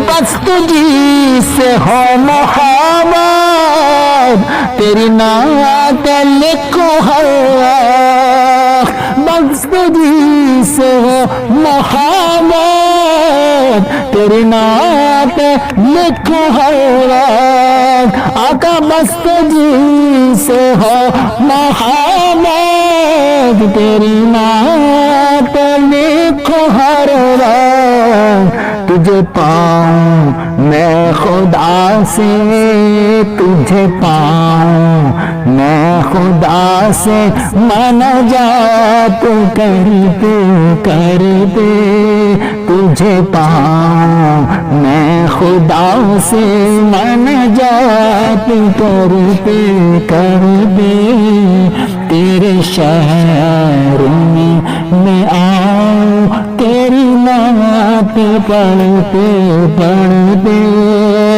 बस तुझी से हो मोहब्बत तेरी नात लिखो हर वक्त बस तुझी से हो मोहब्बत तेरी नात लिखो हर वक्त आका बस तुझी से हो मोहब्बत तेरी नात लिखो हर वक्त तुझे पाऊं मैं खुदा से तुझे पाऊं मैं खुदा से मुनाजात करते करते तुझे पाऊं मैं खुदा से मुनाजात करते करते तेरे शहर में मैं आऊं तेरी नात पढ़ते पढ़ते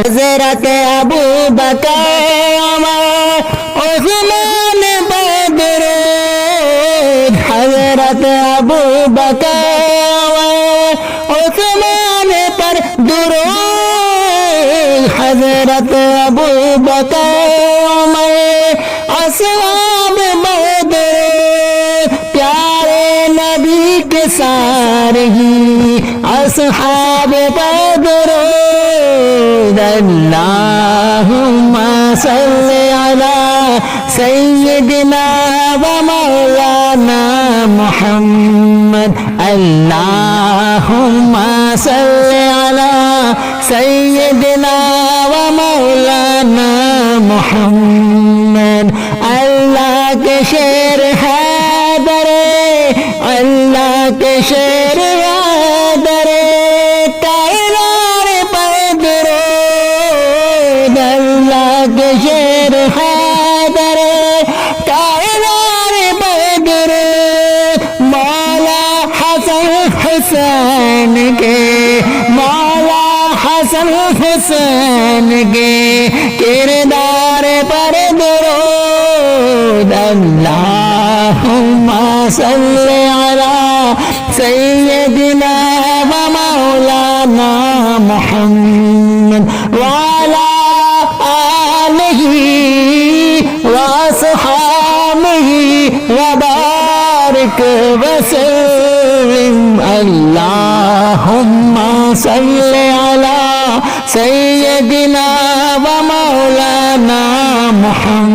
हज़रत अबू बकर उमर उस्मान बदर हज़रत अबू बकर उस्मान पर दुरूद हज़रत अबू बकर उमर असहाब बदर प्यारे नबी के सारे ही असहाब बदर अल्लाहुम्मा सल्ली अला सय्यिदिना व मौलाना मुहम्मद अल्लाहुम्मा सल्ली अला सय्यिदिना व मौलाना मुहम्मद अल्लाह के शेर हैदर अल्लाह के शेर हैदर शेर हैदर कायनार बदर मौला हसन हुसैन के मौला हसन हुसैन के किरदार पर दुरूद अल्लाहुम्मा सल्ली अला सय्यिदिना व मौलाना मुहम्मद वाला वबारिक वसल्लिम अल्लाहुम्मा सल्ली अला सय्यिदिना व मौलाना मुहम्मद